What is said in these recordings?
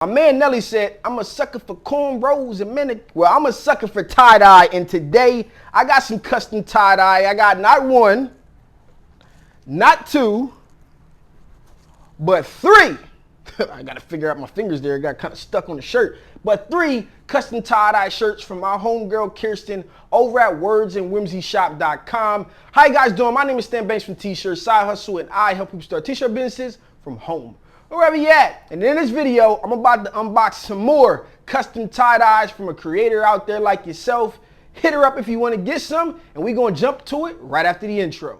My man Nelly said, I'm a sucker for cornrows and well, I'm a sucker for tie-dye, and today I got some custom tie-dye. I got not one, not two, but three. I got to figure out my fingers there. It got kind of stuck on the shirt. But three custom tie-dye shirts from my homegirl Kirsten over at wordsandwhimsyshop.com. How you guys doing? My name is Stan Banks from T-Shirt Side Hustle, and I help people start t-shirt businesses from home, wherever you at. And in this video, I'm about to unbox some more custom tie-dyes from a creator out there like yourself. Hit her up if you want to get some, and we're going to jump to it right after the intro.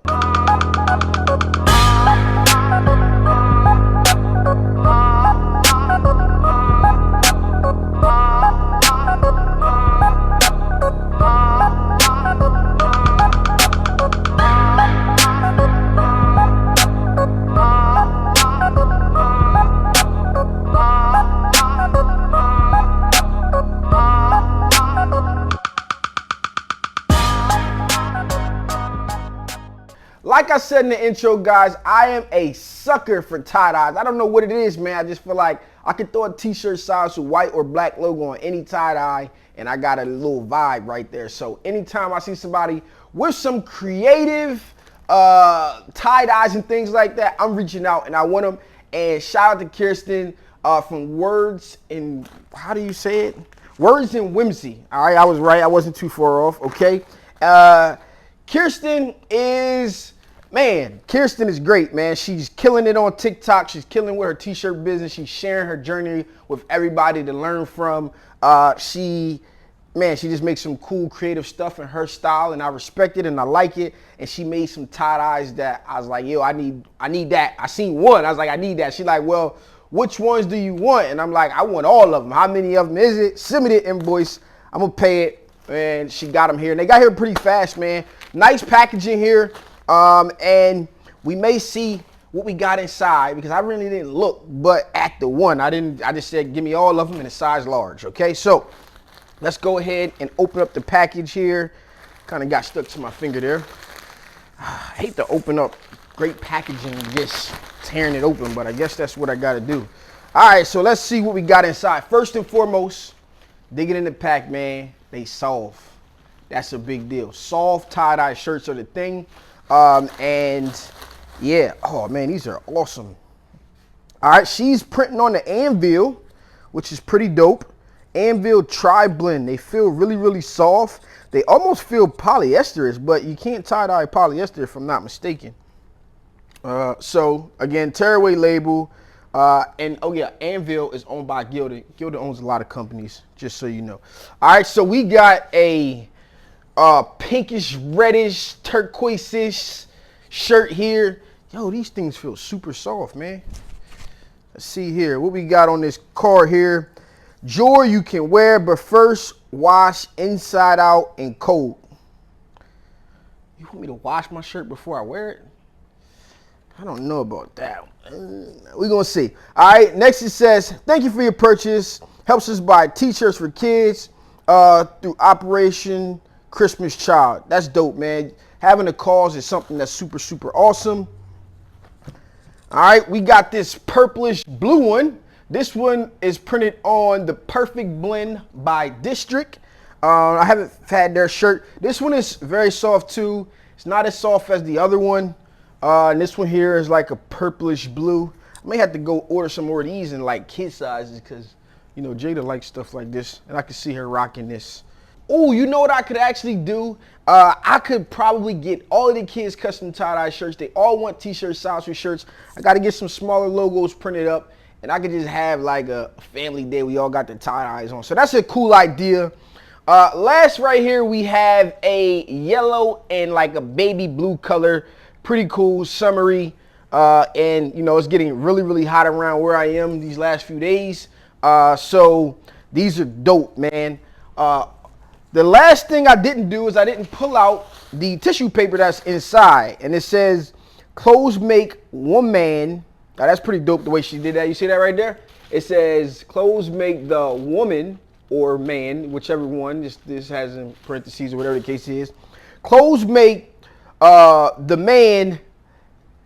Like I said in the intro, guys, I am a sucker for tie-dyes. I don't know what it is, man. I just feel like I could throw a t-shirt size with white or black logo on any tie-dye, and I got a little vibe right there. So anytime I see somebody with some creative tie-dyes and things like that, I'm reaching out and I want them. And shout out to Kirsten from Words and, how do you say it? Words and Whimsey. All right, I was right. I wasn't too far off, okay? Kirsten is... Man, Kirsten is great, man. She's killing it on TikTok. She's killing with her t-shirt business. She's sharing her journey with everybody to learn from. She just makes some cool creative stuff in her style, and I respect it and I like it. And she made some tie-dyes that I was like, yo, I need that. I seen one. I was like, I need that. She's like, well, which ones do you want? And I'm like, I want all of them. How many of them is it? Send me the invoice. I'm going to pay it. And she got them here. And they got here pretty fast, man. Nice packaging here. And we may see what we got inside, because I really didn't look but at the one. I just said, give me all of them in a size large. Okay, so let's go ahead and open up the package here. Kind of got stuck to my finger there. I hate to open up great packaging and just tearing it open, but I guess that's what I got to do. All right, so let's see what we got inside. First and foremost, dig it in the pack, man. They soft. That's a big deal. Soft tie-dye shirts are the thing. And yeah, oh man, these are awesome. All right, she's printing on the anvil, which is pretty dope. Anvil tri-blend. They feel really, really soft. They almost feel polyesterish, but you can't tie-dye polyester if I'm not mistaken. So again, tearaway label. And oh yeah, Anvil is owned by Gilda. Gilda owns a lot of companies, just so you know. All right, so we got a pinkish, reddish, turquoise-ish shirt here. Yo, these things feel super soft, man. Let's see here. What we got on this card here. Jewelry you can wear, but first wash inside out in cold. You want me to wash my shirt before I wear it? I don't know about that. We're going to see. All right, next it says, thank you for your purchase. Helps us buy t-shirts for kids through Operation Christmas Child. That's dope, man. Having a cause is something that's super, super awesome. All right, we got this purplish blue one. This one is printed on the Perfect Blend by District. I haven't had their shirt. This one is very soft too. It's not as soft as the other one. And this one here is like a purplish blue. I may have to go order some more of these in like kid sizes, because you know Jada likes stuff like this, and I can see her rocking this. Oh, you know what I could actually do? I could probably get all of the kids custom tie-dye shirts. They all want t-shirt styles for shirts. I got to get some smaller logos printed up, and I could just have like a family day. We all got the tie-dyes on. So that's a cool idea. Last right here, we have a yellow and like a baby blue color. Pretty cool, summery. And you know, it's getting really, really hot around where I am these last few days. So these are dope, man. The last thing I didn't do is I didn't pull out the tissue paper that's inside. And it says, clothes make woman. Now, that's pretty dope the way she did that. You see that right there? It says, clothes make the woman or man, whichever one. This has in parentheses or whatever the case is. Clothes make the man.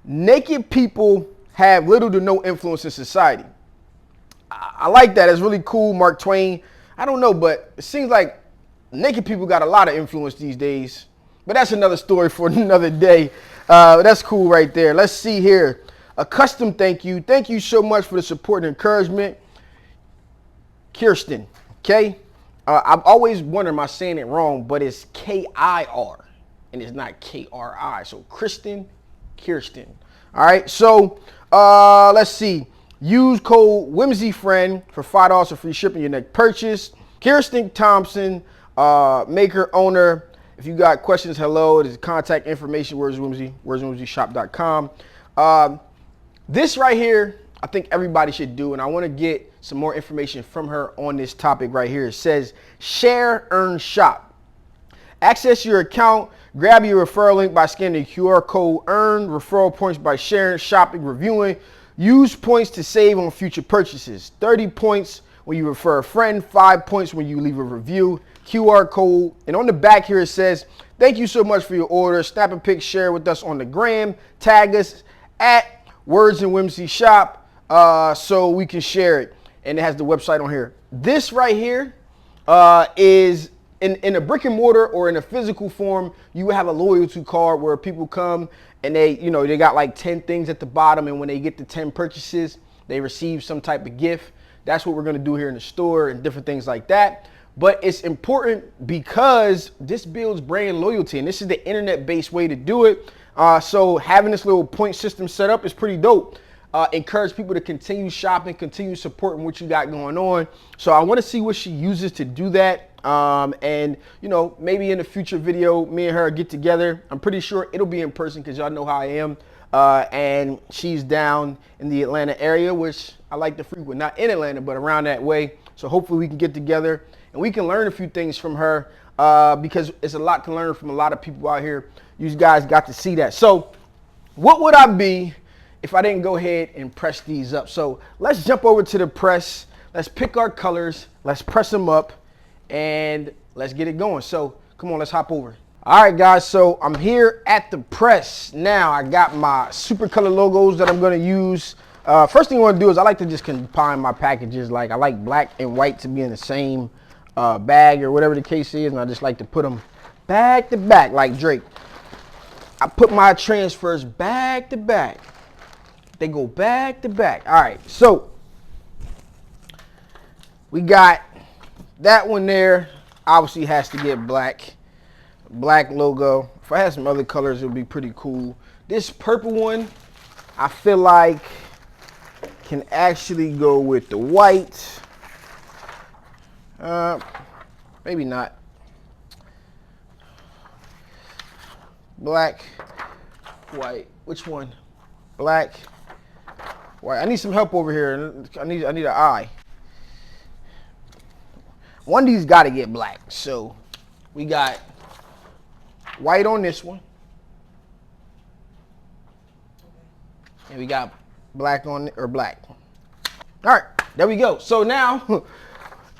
Naked people have little to no influence in society. I like that. It's really cool, Mark Twain. I don't know, but it seems like naked people got a lot of influence these days. But that's another story for another day. That's cool right there. Let's see here. A custom thank you. Thank you so much for the support and encouragement. Kirsten, okay? I've always wondered, am I saying it wrong, but it's K-I-R, and it's not K-R-I. So Kirsten. All right, so let's see. Use code Whimsy Friend for $5 for free shipping your next purchase. Kirsten Thompson, maker, owner. If you got questions, hello. There's contact information. Where's Whimsy? Where'sWhimsyShop.com. This right here, I think everybody should do, and I want to get some more information from her on this topic right here. It says, share, earn, shop. Access your account, grab your referral link by scanning the QR code, earn referral points by sharing, shopping, reviewing. Use points to save on future purchases. 30 points when you refer a friend, 5 points when you leave a review. QR code, and on the back here it says, thank you so much for your order. Snap a pic, share with us on the gram, tag us at Words and Whimsy Shop so we can share it. And it has the website on here. This right here is in a brick and mortar or in a physical form. You have a loyalty card where people come and they got like 10 things at the bottom, and when they get to 10 purchases, they receive some type of gift. That's what we're gonna do here in the store and different things like that. But it's important because this builds brand loyalty, and this is the internet-based way to do it. So having this little point system set up is pretty dope. Encourage people to continue shopping, continue supporting what you got going on. So I want to see what she uses to do that. And maybe in a future video, me and her get together. I'm pretty sure it'll be in person because y'all know how I am. And she's down in the Atlanta area, which I like to frequent, not in Atlanta, but around that way. So hopefully we can get together and we can learn a few things from her because it's a lot to learn from a lot of people out here. You guys got to see that. So what would I be if I didn't go ahead and press these up? So let's jump over to the press. Let's pick our colors. Let's press them up and let's get it going. So come on, let's hop over. All right, guys, so I'm here at the press. Now I got my super color logos that I'm gonna use. First thing I wanna do is I like to just combine my packages. Like I like black and white to be in the same bag or whatever the case is, and I just like to put them back to back like Drake. I put my transfers back to back. They go back to back. All right, so we got that one there. Obviously has to get black logo. If I had some other colors, it would be pretty cool. This purple one, I feel like can actually go with the white. Maybe not. Black, white. Which one? Black, white. I need some help over here. I need an eye. One of these got to get black. So we got white on this one, and we got black on black. All right, there we go. So now a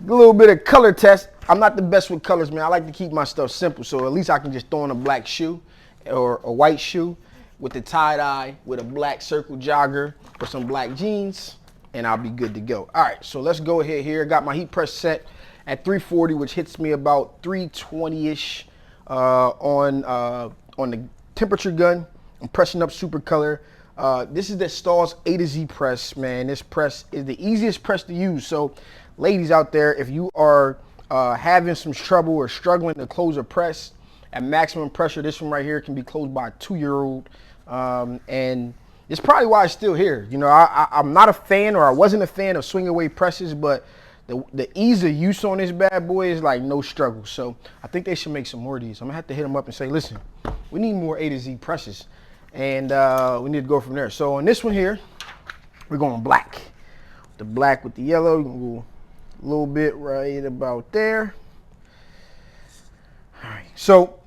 little bit of color test. I'm not the best with colors, man. I like to keep my stuff simple, so at least I can just throw on a black shoe or a white shoe with the tie-dye with a black circle jogger or some black jeans, and I'll be good to go. All right, so let's go ahead here. Got my heat press set at 340, which hits me about 320-ish on the temperature gun. I'm pressing up super color. This is the Stahl's A to Z press, man. This press is the easiest press to use. So ladies out there, if you are having some trouble or struggling to close a press at maximum pressure, this one right here can be closed by a 2-year-old. And it's probably why it's still here. You know, I'm not a fan, or I wasn't a fan of swing away presses, but the ease of use on this bad boy is like no struggle. So I think they should make some more of these. I'm gonna have to hit them up and say, listen, we need more A to Z presses, and we need to go from there. So on this one here, we're going black. The black with the yellow, you can go a little bit right about there. All right, so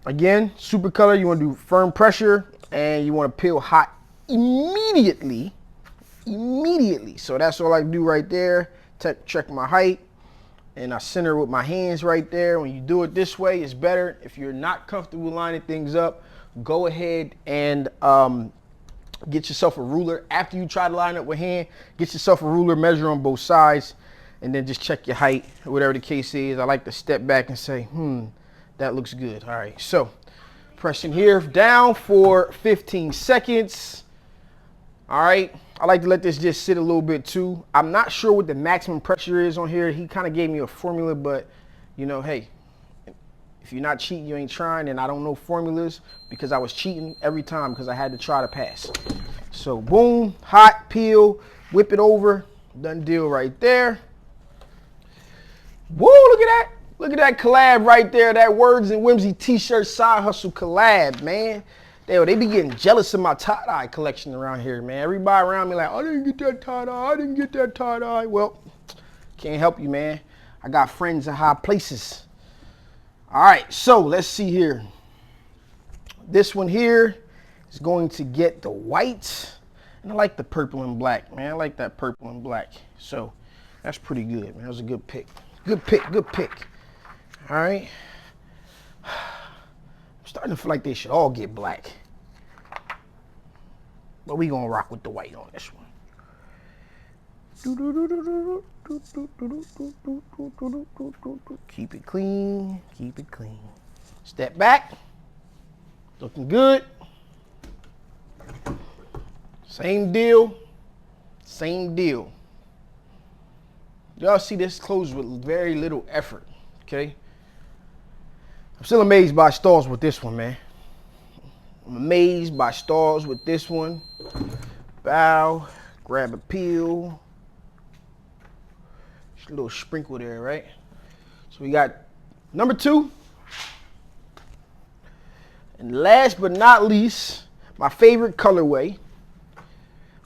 again, super color, you want to do firm pressure, and you want to peel hot immediately. So that's all I do right there. Check my height, and I center with my hands right there. When you do it this way, it's better. If you're not comfortable lining things up, go ahead and Get yourself a ruler. After you try to line up with hand, get yourself a ruler, measure on both sides, and then just check your height, whatever the case is. I like to step back and say, that looks good. All right, so pressing here down for 15 seconds. All right, I like to let this just sit a little bit too. I'm not sure what the maximum pressure is on here. He kind of gave me a formula, but you know, hey, if you're not cheating, you ain't trying, and I don't know formulas because I was cheating every time because I had to try to pass. So boom, hot, peel, whip it over, done deal right there. Woo, look at that. Look at that collab right there, that Words and Whimsey t-shirt side hustle collab, man. They be getting jealous of my tie-dye collection around here, man. Everybody around me like, I didn't get that tie-dye, I didn't get that tie-dye. Well, can't help you, man. I got friends in high places. All right, so let's see here. This one here is going to get the white, and I like the purple and black, man. I like that purple and black. So that's pretty good, man. That was a good pick. Good pick, good pick. All right. I'm starting to feel like they should all get black. But we gonna rock with the white on this one. Keep it clean, keep it clean. Step back. Looking good. Same deal. Same deal. Y'all see this closed with very little effort, okay? I'm still amazed by stalls with this one, man. I'm amazed by stalls with this one. Bow, grab a peel. Just a little sprinkle there, right? So we got number 2. And last but not least, my favorite colorway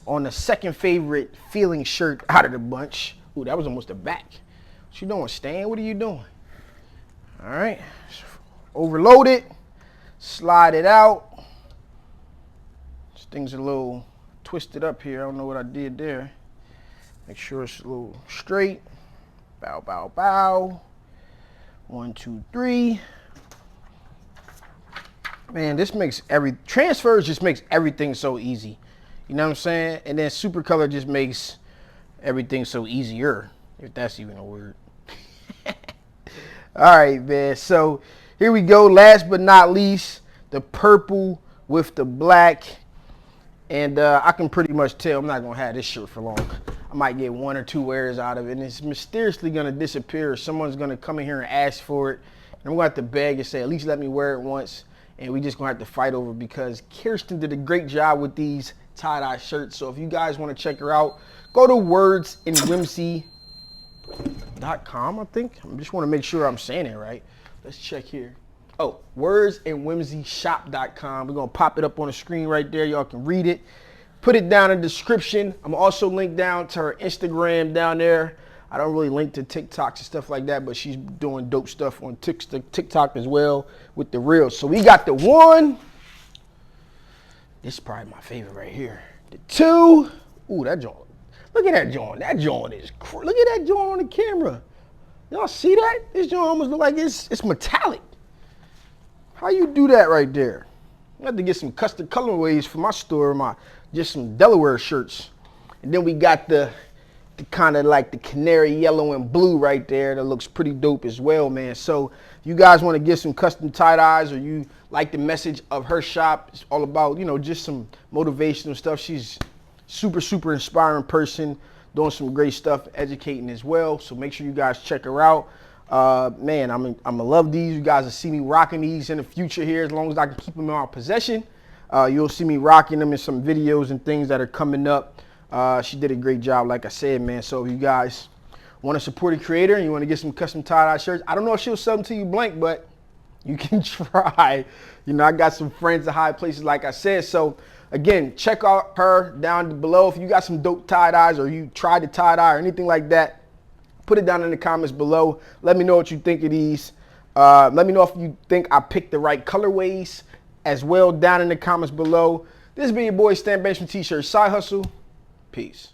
on the second favorite feeling shirt out of the bunch. Ooh, that was almost a back. What you doing, Stan? What are you doing? All right. Overload it. Slide it out. This thing's a little twisted up here. I don't know what I did there. Make sure it's a little straight. Bow, bow, bow. 1, 2, 3. Man, this makes transfers just makes everything so easy. You know what I'm saying? And then super color just makes everything so easier, if that's even a word. All right, man. So here we go. Last but not least, the purple with the black. And I can pretty much tell I'm not going to have this shirt for long. I might get 1 or 2 wears out of it, and it's mysteriously going to disappear. Someone's going to come in here and ask for it. And I'm going to have to beg and say, at least let me wear it once. And we just going to have to fight over because Kirsten did a great job with these tie-dye shirts. So if you guys want to check her out, go to wordsandwhimsey.com, I think. I just want to make sure I'm saying it right. Let's check here. Oh, wordsandwhimseyshop.com. We're going to pop it up on the screen right there. Y'all can read it. Put it down in the description. I'm also linked down to her Instagram down there. I don't really link to TikToks and stuff like that, but she's doing dope stuff on TikTok as well with the reels. So we got the 1. This is probably my favorite right here. The 2. Ooh, that joint. Look at that joint. That joint is look at that joint on the camera. Y'all see that? This joint almost look like it's metallic. How you do that right there? I have to get some custom colorways for my store, just some Delaware shirts. And then we got the kind of like the canary yellow and blue right there that looks pretty dope as well, man. So if you guys want to get some custom tie-dyes or you like the message of her shop, it's all about, you know, just some motivational stuff. She's super inspiring person, doing some great stuff, educating as well. So make sure you guys check her out. Man, I'm gonna love these. You guys will see me rocking these in the future here as long as I can keep them in my possession. You'll see me rocking them in some videos and things that are coming up. She did a great job, like I said, man. So if you guys want to support a creator and you want to get some custom tie-dye shirts, I don't know if she'll sell them to you blank, but you can try. You know, I got some friends at high places, like I said. So again, check out her down below. If you got some dope tie-dyes or you tried to tie-dye or anything like that, put it down in the comments below. Let me know what you think of these. Let me know if you think I picked the right colorways as well down in the comments below. This has been your boy Stan Bench from T-Shirt Side Hustle. Peace.